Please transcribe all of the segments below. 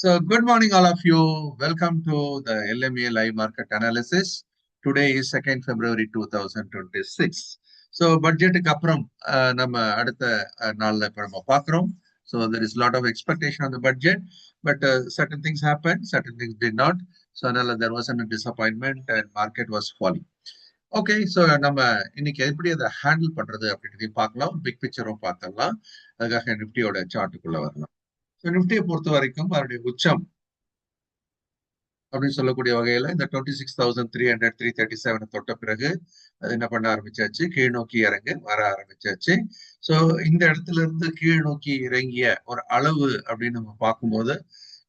So, good morning, all of you. Welcome to the LMA Live Market Analysis. Today is 2nd February 2026. So, பட்ஜெட்டுக்கு அப்புறம் நம்ம அடுத்த நாள்ல இப்ப நம்ம பார்க்கிறோம். So, there is a lot of expectation on the budget, but certain things happened, certain things did not. So, அதனால there was a disappointment and market was falling. Okay, so நம்ம இன்னைக்கு எப்படி அதை ஹேண்டில் பண்றது அப்படின்றதையும் பார்க்கலாம், பிக் பிக்சரும் பார்த்துடலாம். அதுக்காக நிப்டியோட சார்ட்டுக்குள்ள வரலாம். நிப்டியை பொறுத்த வரைக்கும் அதனுடைய உச்சம் அப்படின்னு சொல்லக்கூடிய வகையில இந்த 26,300 337 தொட்ட பிறகு அது என்ன பண்ண ஆரம்பிச்சாச்சு, கீழ் நோக்கி இறங்க வர ஆரம்பிச்சாச்சு. சோ இந்த இடத்துல இருந்து கீழ் நோக்கி இறங்கிய ஒரு அளவு அப்படின்னு நம்ம பார்க்கும்போது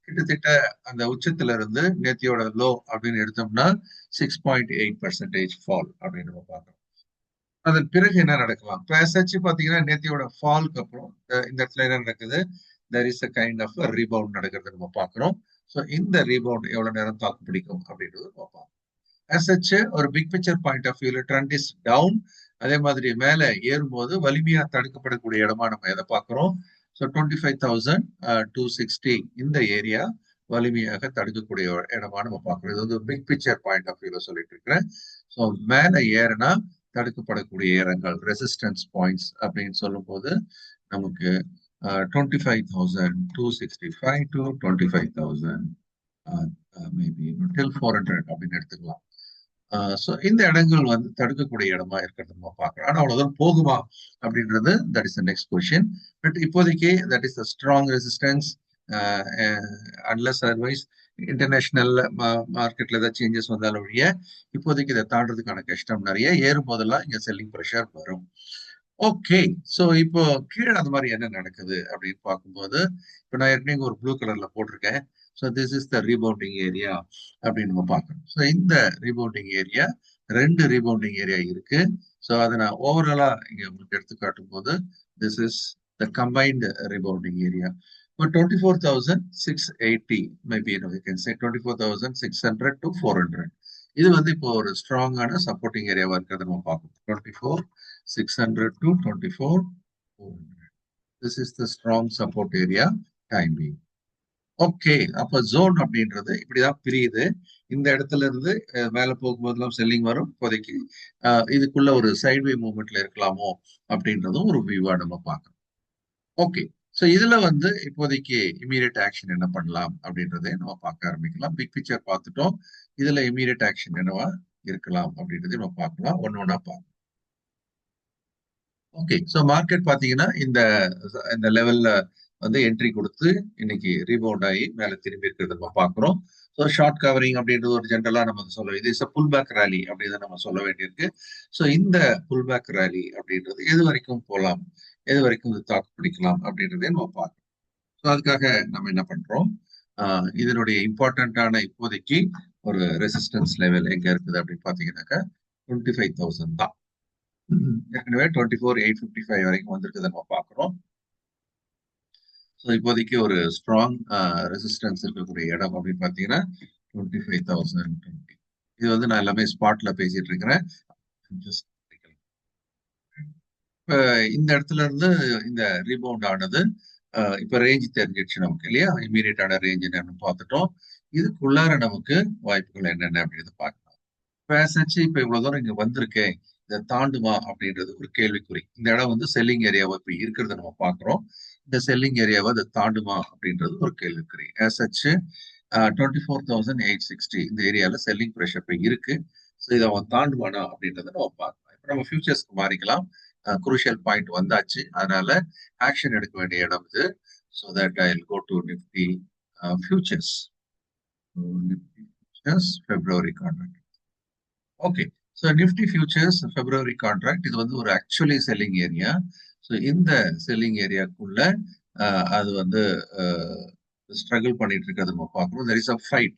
கிட்டத்தட்ட அந்த உச்சத்துல இருந்து நேத்தியோட லோ அப்படின்னு எடுத்தோம்னா 6.8% ஃபால் அப்படின்னு நம்ம பார்க்கறோம். அதன் பிறகு என்ன நடக்கலாம்? பாத்தீங்கன்னா நேத்தியோட ஃபால்க்கு அப்புறம் இந்த இடத்துல என்ன நடக்குது, there is a kind of a rebound நடக்கிறது நம்ம பார்க்கிறோம். ஸோ இந்த ரீபவுண்ட் எவ்வளவு நேரம் தாக்கு பிடிக்கும் அப்படின்றது பார்ப்போம். as such ஒரு பிக் பிக்சர் பாயிண்ட் ஆஃப் வியூல ட்ரெண்ட் இஸ் டவுன். அதே மாதிரி மேல ஏறும்போது வலிமையா தடுக்கப்படக்கூடிய இடமா நம்ம எதை பார்க்கிறோம்? ஸோ 25,260 இந்த ஏரியா வலிமையாக தடுக்கக்கூடிய இடமா நம்ம பார்க்கிறோம். இது வந்து பிக் பிக்சர் பாயிண்ட் ஆஃப் வியூல சொல்லிட்டு இருக்கிறேன். ஸோ மேல ஏறினா தடுக்கப்படக்கூடிய இடங்கள் ரெசிஸ்டன்ஸ் பாயிண்ட்ஸ் அப்படின்னு சொல்லும் போது நமக்கு 25,265 to 25,000 மேபி till 400 அப்படின்னு எடுத்துக்கலாம். ஸோ இந்த இடங்கள் வந்து தடுக்கக்கூடிய இடமா இருக்கிறது நம்ம பார்க்கலாம். ஆனா அவ்வளவுதான் போகுமா அப்படின்றது that is the next question. But இப்போதைக்கு that is the strong resistance. Unless otherwise international மார்க்கெட்ல ஏதாவது சேஞ்சஸ் வந்தாலும் ஒழிய இப்போதைக்கு இதை தாண்டதுக்கான கஷ்டம் நிறைய. ஏறும் போதெல்லாம் இங்க செல்லிங் ப்ரெஷர் வரும். ஓகே, ஸோ இப்போ கீழே அந்த மாதிரி என்ன நடக்குது அப்படின்னு பார்க்கும்போது இப்போ நான் ஏற்கனவே ஒரு ப்ளூ கலர்ல போட்டிருக்கேன். So this is the rebounding area அப்படின்னு நம்ம பார்க்கணும். ஸோ இந்த ரீபவுண்டிங் ஏரியா 2 ரீபவுண்டிங் ஏரியா இருக்கு. ஸோ அதை நான் ஓவராலா இங்க உங்களுக்கு எடுத்து காட்டும் போது this is the combined rebounding area. இப்போ 24,680 maybe you can say 24,600 to 400. இது வந்து இப்போ ஒரு ஸ்ட்ராங்கான சப்போர்ட்டிங் ஏரியாவா இருக்கிறத நம்ம பார்க்கணும். 24,600 to 24,400. This is the strong support area time being. Okay, அப்ப ஜோன் அப்படின்றது இப்படிதான் பிரியுது. இந்த இடத்துல இருந்து மேல போகும்போதெல்லாம் செல்லிங் வரும். இப்போதைக்கு இதுக்குள்ள ஒரு சைட்வே மூவ்மெண்ட்ல இருக்கலாமோ அப்படின்றதும் ஒரு வியூவா நம்ம பார்க்கணும். ஓகே, ஸோ இதுல வந்து இப்போதைக்கு இமீடியட் ஆக்ஷன் என்ன பண்ணலாம் அப்படின்றதை நம்ம பார்க்க ஆரம்பிக்கலாம். பிக் பிக்சர் பார்த்துட்டோம். இதுல இமீடியட் ஆக்ஷன் என்னவா இருக்கலாம் அப்படின்றதை நம்ம பார்க்கலாம், ஒன்னொன்னா பார்க்கலாம். ஓகே, ஸோ மார்க்கெட் பாத்தீங்கன்னா இந்த லெவல்ல வந்து என்ட்ரி கொடுத்து இன்னைக்கு ரீபவுண்ட் ஆகி மேல திரும்பி இருக்கிறத நம்ம பார்க்கிறோம். ஸோ ஷார்ட் கவரிங் அப்படின்றது ஒரு ஜென்ரலா நம்ம சொல்ல, இது இஸ் புல் பேக் ரேலி அப்படின்னு நம்ம சொல்ல வேண்டியிருக்கு. ஸோ இந்த புல் பேக் ரேலி அப்படின்றது எது வரைக்கும் போகலாம், எது வரைக்கும் இது தாக்கு பிடிக்கலாம் அப்படின்றதே நம்ம பார்க்கணும். ஸோ அதுக்காக நம்ம என்ன பண்றோம், இதனுடைய இம்பார்ட்டன்டான இப்போதைக்கு ஒரு ரெசிஸ்டன்ஸ் லெவல் எங்க இருக்குது அப்படின்னு பாத்தீங்கன்னாக்கா 25,000 தான். ஏற்கனவே 24,855 வரைக்கும் வந்திருக்குது நம்ம பார்க்கிறோம். ஸோ இப்போதைக்கு ஒரு ஸ்ட்ராங் ரெசிஸ்டன்ஸ் இருக்கக்கூடிய இடம் அப்படின்னு பார்த்தீங்கன்னா 25,020. இது வந்து நான் எல்லாமே ஸ்பாட்ல பேசிட்டு இருக்கிறேன். இப்போ இந்த இடத்துல இருந்து இந்த ரீபவுண்ட் ஆனது இப்ப ரேஞ்ச் தெரிஞ்சிடுச்சு நமக்கு இல்லையா, இமீடியட்டான ரேஞ்ச் என்னன்னு பார்த்துட்டோம். இதுக்குள்ளார நமக்கு வாய்ப்புகள் என்னென்ன அப்படின்னு பார்க்கலாம். பேசச்சு இப்ப இவ்வளவு தூரம் இங்க வந்திருக்கேன், இதை தாண்டுமா அப்படின்றது ஒரு கேள்விக்குறி. இந்த இடம் வந்து செல்லிங் ஏரியாவை இப்ப இருக்கிறத நம்ம பாக்குறோம். இந்த செல்லிங் ஏரியாவை அதை தாண்டுமா அப்படின்றது ஒரு கேள்விக்குறி. ஆசச்சு 24,860 இந்த ஏரியால செல்லிங் ப்ரெஷர் இப்ப இருக்கு. ஸோ இதை அவன் தாண்டுவானா அப்படின்றத நம்ம பார்க்கலாம். இப்ப நம்ம ஃபியூச்சர்ஸ்க்கு மாறிக்கலாம். குரூஷியல் பாயிண்ட் வந்தாச்சு, அதனால ஆக்ஷன் எடுக்க வேண்டிய இடம் இது. So that I will go to nifty futures. Nifty futures February contract. Okay, so nifty futures February contract இது வந்து ஒரு ஆக்சுவலி செல்லிங் ஏரியா. ஸோ இந்த செல்லிங் ஏரியாக்குள்ள அது வந்து ஸ்ட்ரகிள் பண்ணிட்டு இருக்கிறது நம்ம பார்க்கணும். There is a fight.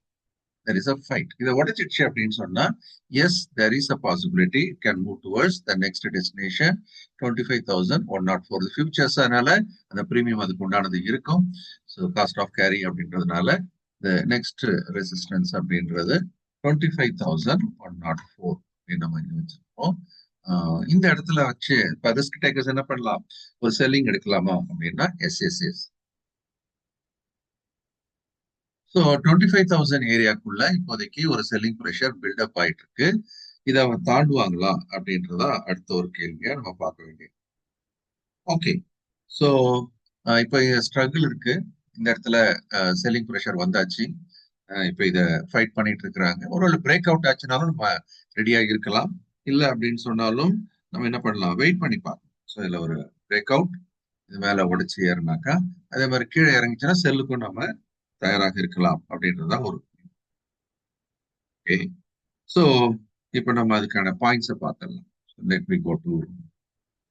இதை உடைச்சிடுச்சு அப்படின்னு சொன்னா yes, there is a possibility it can move towards the next destination 25,104 futures. அதனால அந்த பிரீமியம் அதுக்கு உண்டானது இருக்கும். ஸோ காஸ்ட் ஆஃப் கேரி அப்படின்றதுனால த நெக்ஸ்ட் ரெசிஸ்டன்ஸ் அப்படின்றது 25,104 நம்ம இங்க வச்சிருக்கோம். இந்த இடத்துல வச்சு இப்ப ரிஸ்க் டேக்கர்ஸ் என்ன பண்ணலாம், ஒரு செல்லிங் எடுக்கலாமா அப்படின்னா எஸ். ஸோ 25,000 ஏரியாக்குள்ள இப்போதைக்கு ஒரு செல்லிங் ப்ரெஷர் பில்டப் ஆயிட்டு இருக்கு. இதை அவன் தாண்டுவாங்களா அப்படின்றதா அடுத்த ஒரு கேள்வியா நம்ம பார்க்க வேண்டியது. ஓகே, ஸோ இப்போ ஸ்ட்ரகிள் இருக்கு. இந்த இடத்துல செல்லிங் ப்ரெஷர் வந்தாச்சு. இப்போ இதை ஃபைட் பண்ணிட்டு இருக்கிறாங்க. ஒருவேளை பிரேக் அவுட் ஆச்சுனாலும் நம்ம ரெடியா இருக்கலாம். இல்லை அப்படின்னு சொன்னாலும் நம்ம என்ன பண்ணலாம், வெயிட் பண்ணி பார்க்கலாம். ஸோ இதில் ஒரு பிரேக் அவுட் இது மேல உடைச்சு ஏறினாக்கா, அதே மாதிரி கீழே இறங்கிச்சுன்னா செல்லுக்கும் நம்ம தயாராக இருக்கலாம் அப்படின்றதுதான் ஒரு. ஓகே, ஸோ இப்போ நம்ம அதுக்கான பாயிண்ட்ஸை பார்த்துடலாம். லெட் மீ கோ டு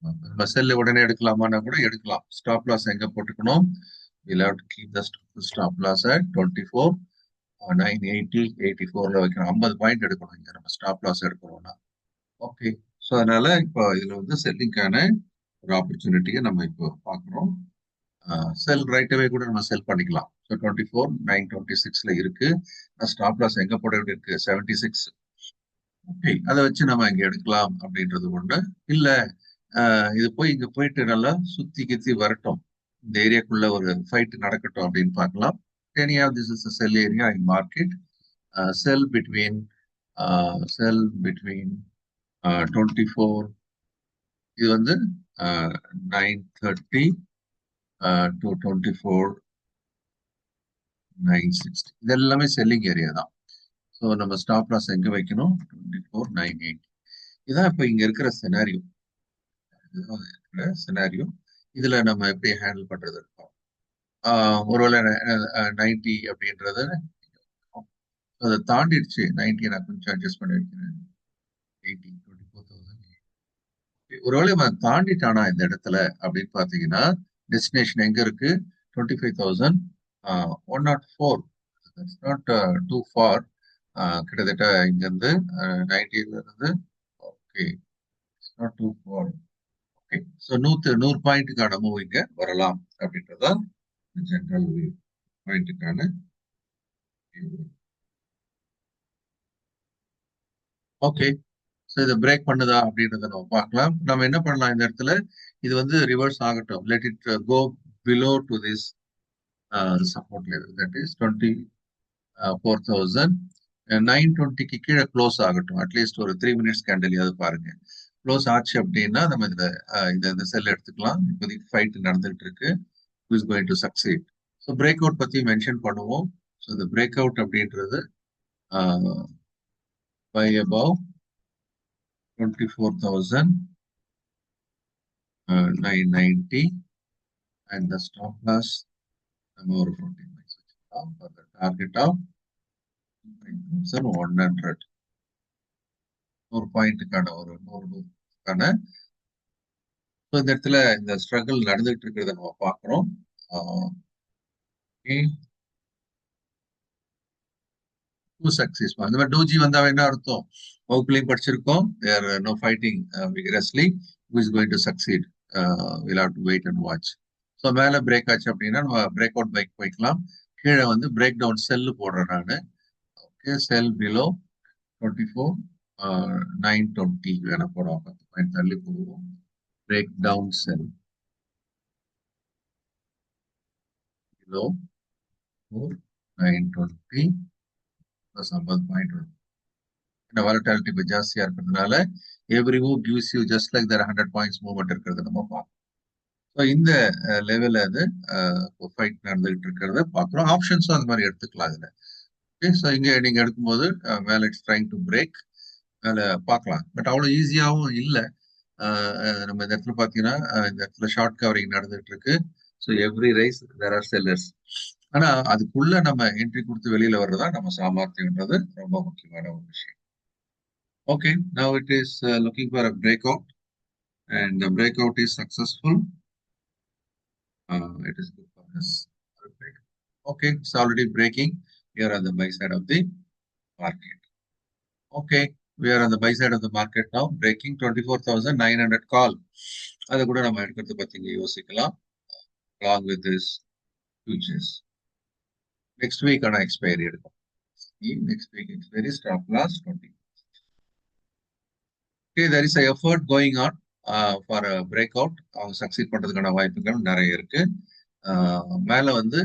நம்ம செல்லு உடனே எடுக்கலாமான்னா கூட எடுக்கலாம். ஸ்டாப் லாஸ் எங்க போட்டுக்கணும்? we'll have to keep the stop loss at 24 980 84ல வைக்கணும். 50 பாயிண்ட் எடுக்கணும் இங்க நம்ம ஸ்டாப் லாஸ் எடுக்கணும்னா. ஓகே, ஸோ அதனால இப்போ இதுல வந்து செல்லிங்கான ஒரு ஆப்பர்ச்சுனிட்டியை நம்ம இப்போ பார்க்குறோம். செல் ரைட்டவே கூட நம்ம செல் பண்ணிக்கலாம். ஸோ 24 926ல இருக்கு. ஸ்டாப் லாஸ் எங்க போட வேண்டி இருக்கு? 76. ஓகே, அதை வச்சு நம்ம இங்க எடுக்கலாம் அப்படின்றது ஒண்ணு. இல்ல இது போய் இங்க போயிட்டு நல்லா சுத்தி கித்தி வரட்டும், இந்த ஏரியாக்குள்ள ஒரு ஃபைட் நடக்கட்டும் அப்படின்னு பார்க்கலாம். Anyhow, this is a sell area in market. Sell between 24 இது வந்து 930 to 24 960 இது எல்லாமே செல்லிங் ஏரியா தான். ஸோ நம்ம ஸ்டாப் லாஸ் எங்க வைக்கணும்? 24 980. இதான் இப்போ இங்க இருக்கிற சினாரியோ. இதுல நம்ம எப்படி ஹேண்டில் பண்றது இருக்கும். ஒருவேளை 90 அப்படின்றது அதை தாண்டிடுச்சு. 90 நான் கொஞ்சம் அட்ஜஸ்ட் பண்ணி வைக்கிறேன். 80 24,000. ஒருவேளை தாண்டிட்டானா இந்த இடத்துல அப்படின்னு பாத்தீங்கன்னா டெஸ்டினேஷன் எங்க இருக்கு? 25,104. Not too far. கிட்டத்தட்ட இங்க இருந்து 90ல இருந்து. Okay, not too far. Okay, so 100 பாயிண்ட்டுக்கான மூவ் இங்க வரலாம் அப்படின்றதா ஜெனரல் பாயிண்ட்டுக்கான. ஓகே, ஸோ இதை பிரேக் பண்ணுதா அப்படின்றத நம்ம பார்க்கலாம். நம்ம என்ன பண்ணலாம் இந்த இடத்துல? இது வந்து ரிவர்ஸ் ஆகட்டும். Let it go below to this support level, that is 24,920க்கு கீழே க்ளோஸ் ஆகட்டும். அட்லீஸ்ட் ஒரு 3 மினிட்ஸ் கேண்டலையாவது பாருங்க. க்ளோஸ் ஆச்சு அப்படின்னா நம்ம இந்த செல் எடுத்துக்கலாம். இப்போதைக்கு ஃபைட் நடந்துகிட்டு இருக்கு. who is going to succeed. So break out பத்தி மென்ஷன் பண்ணுவோம். ஸோ இந்த பிரேக் அவுட் அப்படின்றது by above 24,990 and the stop loss நம்ம ஒரு 14 வச்சுக்கலாம் for the target of 9,100. ஒரு பாயிண்ட்டுக்கான ஒரு 100க்கான. இந்த இடத்துல இந்த ஸ்ட்ரகிள் நடந்துகிட்டு இருக்கிறத நம்ம பார்க்கிறோம். சக்சஸ் அந்த மாதிரி டூஜி வந்தா என்ன அர்த்தம்? வகுப்புலையும் படிச்சிருக்கோம். There no fighting vigorously. who is going to succeed? we'll have to wait and watch. So மேலே பிரேக் ஆச்சு அப்படின்னா நம்ம பிரேக் அவுட் பைக் போய்க்கலாம். கீழே வந்து பிரேக் டவுன் செல்லு போடுறேன் நான். ஓகே, செல் பிலோ 24 920 வேணா போடுவோம். 10 பாயிண்ட் தள்ளி போடுவோம். Break down sell below 920 plus 50 point. இந்த வாலட்டாலிட்டி இப்போ ஜாஸ்தியா இருக்கிறதுனால every move gives you just like that 100 points movement இருக்கிறத நம்ம பார்ப்போம். ஸோ இந்த லெவலில் அது ஃபைட் நடந்துகிட்டு இருக்கிறத பார்க்குறோம். ஆப்ஷன்ஸும் அந்த மாதிரி எடுத்துக்கலாம் இதில். ஓகே, ஸோ இங்கே நீங்கள் எடுக்கும்போது மேலே இட்ஸ் ட்ரைங் டு பிரேக் மேலே பார்க்கலாம். பட் அவ்வளோ ஈஸியாகவும் இல்லை. நம்ம இந்த இடத்துல பார்த்தீங்கன்னா இந்த இடத்துல ஷார்ட் கவரிங் நடந்துகிட்டு இருக்கு. So every rise there are sellers. ஆனால் அதுக்குள்ள நம்ம என்ட்ரி கொடுத்து வெளியில வர்றதா நம்ம சாமர்த்தியம்ன்றது ரொம்ப முக்கியமான ஒரு விஷயம். Okay, now it is looking for a breakout, and the breakout is successful. It is good for us. Okay, it's already breaking. We are on the buy side of the market. Okay, we are on the buy side of the market now, breaking 24,900 call. அதை கூட நம்ம எடுக்கிறத பத்தி இங்க யோசிக்கலாம். Along with this futures. Next week ஆன expiry எடுக்கும். Next week expiry stop loss 20. Okay, there is a effort going on for a breakout. அவங்க சக்சீட் பண்றதுக்கான வாய்ப்புகள் நிறைய இருக்கு. மேல வந்து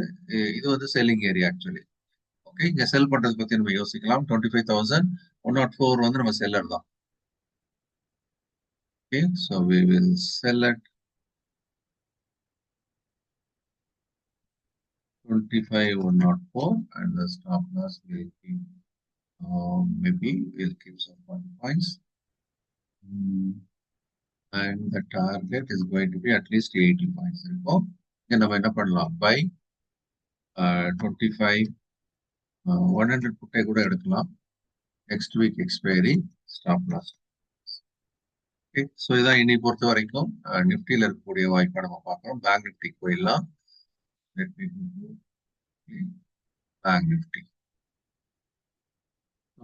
இது வந்து செல்லிங் ஏரியா ஆக்சுவலி. ஓகே, இங்க செல் பண்றது பத்தி நம்ம யோசிக்கலாம். 25,104 வந்து நம்ம செல்லர் தான். Okay, so we will sell at 25,104 and the stop loss will keep maybe we'll keep some 1 points. And the target is going to be at least 80 points. இருக்கும். இங்க நம்ம என்ன பண்ணலாம்? Buy 25 100 புட்டை கூட எடுக்கலாம். Next week expiry, stop loss. Okay, so இதான் இன்னை பொறுத்த வரைக்கும் நிஃப்டியில் இருக்கக்கூடிய வாய்ப்பை நம்ம பார்க்குறோம். பேங்க் நிஃப்டிக்கு போயிடலாம்.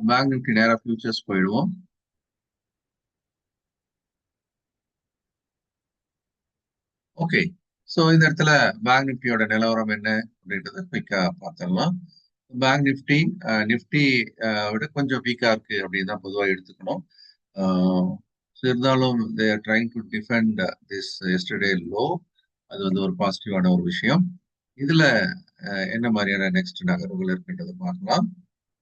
பேங்க் நிஃப்டி நேராக ஃபியூச்சர்ஸ் போயிடுவோம். ஓகே, ஸோ இந்த இடத்துல பேங்க் நிஃப்டியோட நிலவரம் என்ன அப்படின்றத குயிக்காக பார்த்துடலாம். பேங்க் நிஃப்டி விட கொஞ்சம் வீக்கா இருக்கு அப்படின்னு தான் பொதுவாக எடுத்துக்கணும். இருந்தாலும் they are trying to defend this yesterday low. அது வந்து ஒரு பாசிட்டிவான ஒரு விஷயம். இதுல என்ன மாதிரியான நெக்ஸ்ட் நகர்வுகள் இருக்குன்றதை பார்க்கலாம்.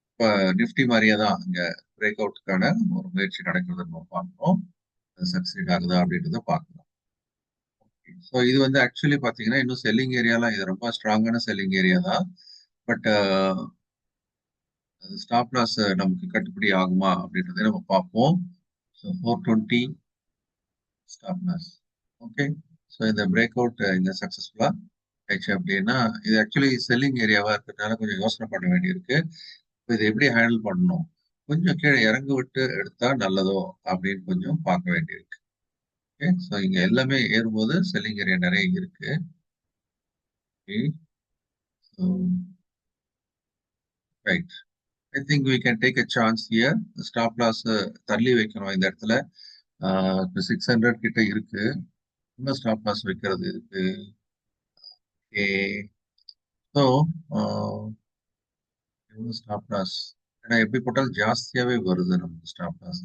இப்போ நிஃப்டி மாதிரியே தான் இங்க பிரேக் அவுட்டுக்கான ஒரு முயற்சி நடக்கிறத நம்ம பார்க்கணும். சக்சீட் ஆகுதா அப்படின்றத பார்க்கலாம். ஸோ இது வந்து ஆக்சுவலி பார்த்தீங்கன்னா இன்னும் செல்லிங் ஏரியாலாம் இது ரொம்ப ஸ்ட்ராங்கான செல்லிங் ஏரியா தான். பட் ஸ்டாப் லாஸ் நமக்கு கட்டுப்படி ஆகுமா அப்படின்றத நம்ம பார்ப்போம். So 420 stop loss. Okay, so இந்த பிரேக் அவுட் இந்த சக்ஸஸ்ஃபுல்லாக ஆயிடுச்சு அப்படின்னா இது ஆக்சுவலி செல்லிங் ஏரியாவாக இருக்கிறதுனால கொஞ்சம் யோசனை பண்ண வேண்டியிருக்கு. இப்போ இதை எப்படி ஹேண்டில் பண்ணணும், கொஞ்சம் கீழே இறங்க விட்டு எடுத்தா நல்லதோ அப்படின்னு கொஞ்சம் பார்க்க வேண்டியிருக்கு. ஓகே, ஸோ இங்கே எல்லாமே ஏறும்போது செல்லிங் ஏரியா நிறைய இருக்கு. Okay, so right, I think we can take a chance here. Stop loss தள்ளி வைக்கணும் இந்த இடத்துல. இப்போ 600 கிட்ட இருக்கு. இன்னும் ஸ்டாப் லாஸ் வைக்கிறது இருக்கு. ஓகே, ஸோ ஸ்டாப் லாஸ் ஏன்னா எப்படி போட்டாலும் ஜாஸ்தியாவே வருது நமக்கு stop loss.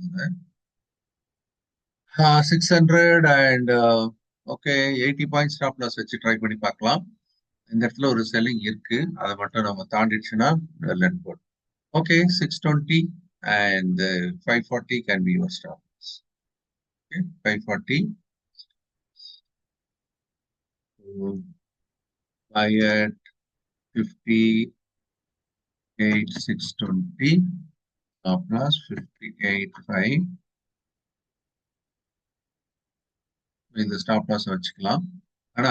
600 and okay 80 point stop loss வச்சு ட்ரை பண்ணி பார்க்கலாம். இந்த இடத்துல ஒரு செல்லிங் இருக்கு, அதை மட்டும் நம்ம தாண்டிடுச்சுன்னா let go. Okay, 620 and 540 can be your stop loss. Okay, 540. Buy at 58,620. Stop loss 58,5. இந்த ஸ்டாப் லாஸ் வச்சுக்கலாம். ஆனா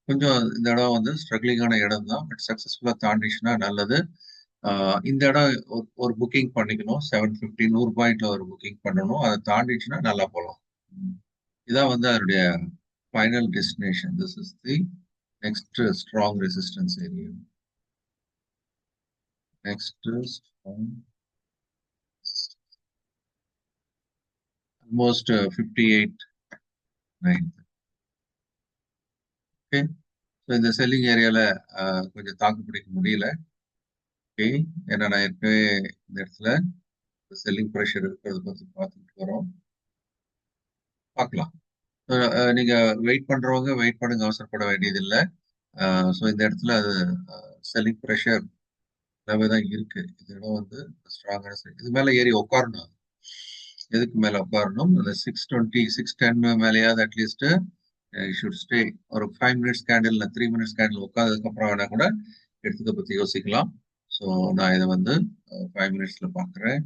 கொஞ்சம் இந்த இடம் வந்து ஸ்ட்ரகிளிங்கான இடம் தான், பட் சக்சஸ்ஃபுல்லா தாண்டிச்சுன்னா நல்லது. இந்த இடம் ஒரு புக்கிங் பண்ணிக்கணும். 750 100 பாயிண்ட்ல ஒரு புக்கிங் பண்ணணும். அதை தாண்டிச்சுன்னா நல்லா போகலாம். இதான் வந்து அதனுடைய final destination. This is the next strong resistance area. Next almost 58.9. Okay, so இந்த செல்லிங் ஏரியால கொஞ்சம் தாக்கு பிடிக்க முடியல. ஓகே, ஏன்னா நான் ஏற்கனவே இந்த இடத்துல செல்லிங் ப்ரெஷர் இருக்கிறத பத்தி பார்த்துட்டு வரோம். பார்க்கலாம். நீங்க வெயிட் பண்றவங்க வெயிட் பண்ணுங்க, அவசரப்பட வேண்டியதில்லை. ஸோ இந்த இடத்துல அது செல்லிங் ப்ரெஷர் தான் இருக்கு. இந்த இடம் வந்து ஸ்ட்ராங்கான இது மேல ஏறி உட்காரணும். எதுக்கு மேல உட்காரணும்? அந்த 620 610 மேலேயாவது அட்லீஸ்ட் ஷுட் ஸ்டே. ஒரு 5 மினிட்ஸ் கேண்டில் 3 மினிட்ஸ் கேண்டில் உட்காந்ததுக்கு அப்புறம் வேணா கூட எடுத்துக்க பத்தி யோசிக்கலாம். ஸோ நான் இதை வந்து 5 மினிட்ஸ்ல பாக்குறேன்.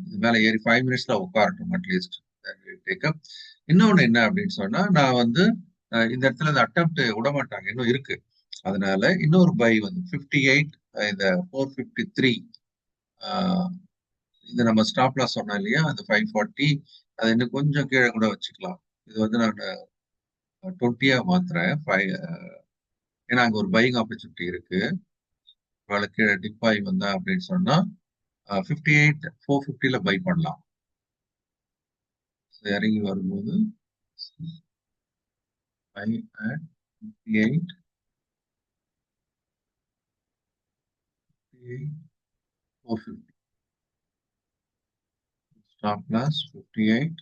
இது மேல ஏறி 5 மினிட்ஸ்ல உட்காரட்டும் அட்லீஸ்ட். டேக்கப். இன்னொன்னு என்ன அப்படின்னு சொன்னா, நான் வந்து இந்த இடத்துல இந்த அட்டெம்ப்ட் விட மாட்டாங்க, இன்னும் இருக்கு. அதனால இன்னொரு பை வந்து 58 இந்த 453 இது நம்ம ஸ்டாப் லாஸ் சொன்னோம் இல்லையா, அந்த 540 அது இன்னும் கொஞ்சம் கீழே கூட வச்சுக்கலாம். இது வந்து நான் 20 மாத்துறேன். ஏன்னா அங்க ஒரு பையிங் ஆப்பர்ச்சுனிட்டி இருக்கு. கீழே டிப்பாய் வந்தா அப்படின்னு சொன்னா 58 450ல பை பண்ணலாம். இறங்கி வரும்போது buy at 58 450. Stop loss 58.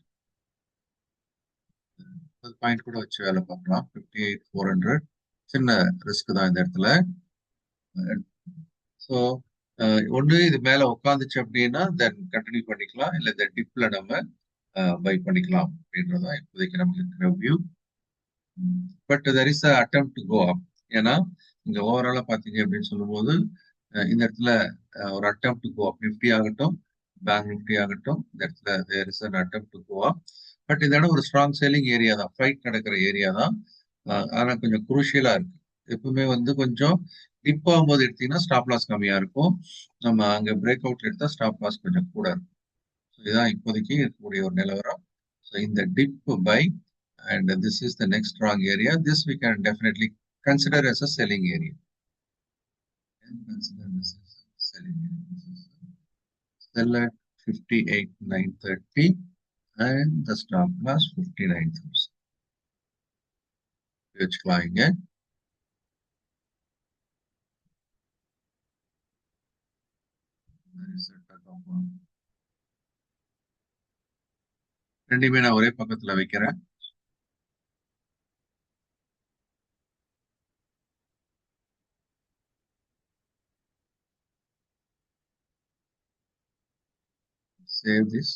Point கூட வச்சு வேலை பார்க்கலாம். 58,400. சின்ன ரிஸ்க் தான் இந்த இடத்துல. ஸோ ஒண்ணு இது மேல உட்காந்துச்சு அப்படின்னா தென் கண்டினியூ பண்ணிக்கலாம், இல்ல இந்த டிப்ல நம்ம பை பண்ணிக்கலாம் அப்படின்றதான் இப்போதைக்கு நமக்கு இருக்கிற view. But there is attempt to go up. ஏன்னா இங்க ஓவராலா பாத்தீங்க அப்படின்னு சொல்லும்போது இந்த இடத்துல ஒரு attempt to go up, Nifty ஆகட்டும் பேங்க் நிஃப்டி ஆகட்டும், இந்த இடத்துல there is an attempt to go up. But இந்த இடம் ஒரு ஸ்ட்ராங் செல்லிங் ஏரியா தான், ஃபைட் நடக்கிற ஏரியா தான். ஆனா கொஞ்சம் குரூஷியலா இருக்கு. எப்பவுமே வந்து கொஞ்சம் டிப் ஆகும்போது எடுத்தீங்கன்னா ஸ்டாப் லாஸ் கம்மியா இருக்கும். நம்ம அங்க பிரேக் அவுட் எடுத்தா ஸ்டாப் லாஸ் கொஞ்சம் கூட இருக்கும். இதுதான் இப்போதைக்கு இருக்கக்கூடிய ஒரு நிலவரம். ஸோ இந்த dip buy and this is the next strong area. This we can definitely consider as a selling area. And consider this as a selling area. Sell at 58,930 and the stop loss 59,000. வச்சுக்கலாங்க. ரெண்டுமே நான் ஒரே பக்கத்துல வைக்கிறேன். Save this.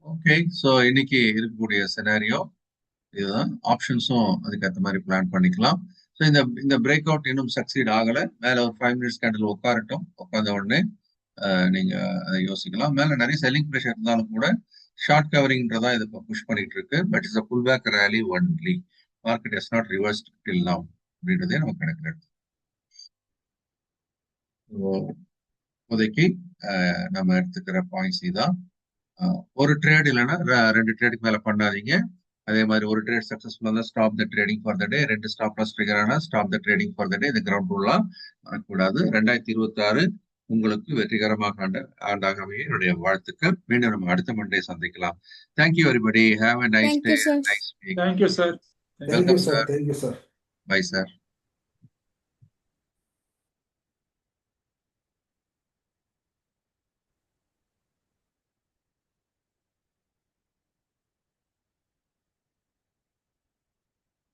Okay, so இன்னைக்கு இருக்கக்கூடிய scenario இதுதான். ஆப்ஷன்ஸும் அதுக்கேற்ற மாதிரி பிளான் பண்ணிக்கலாம். ஸோ இந்த பிரேக் அவுட் இன்னும் சக்சீட் ஆகல, மேல ஒரு 5 மினிட்ஸ் கேண்டில் உட்காரட்டும். உட்கார்ந்த உடனே நீங்க அதை யோசிக்கலாம். மேல நிறைய செல்லிங் ப்ரெஷர் இருந்தாலும் கூட ஷார்ட் கவரிங்ன்றதா இதை புஷ் பண்ணிட்டு இருக்கு. But it's a pull back rally only. Market has not reversed till now அப்படின்றதே நம்ம கணக்கில் எடுத்து இப்போதைக்கு நம்ம எடுத்துக்கிற பாயிண்ட்ஸ் இதான். ஒரு ட்ரேட் இல்லைன்னா 2 ட்ரேடுக்கு மேல பண்ணாதீங்க. அதே மாதிரி ஒரு ட்ரேட் சக்சஸ்ஃபுல்லா இருந்தா stop the trading for the day. 2 stop loss trigger ஆனா stop the trading for the day. இந்த கிரவுண்ட் ரூல்லாம் வரக்கூடாது. 2026 உங்களுக்கு வெற்றிகரமாக ஆண்டாக அமைய என்னுடைய வாழ்த்துக்கள். மீண்டும் நம்ம அடுத்த மண்டே சந்திக்கலாம். Thank you everybody. Have a nice Thank day, you, sir. nice week. Thank you, sir. Welcome, sir. Thank you, sir. Bye, sir.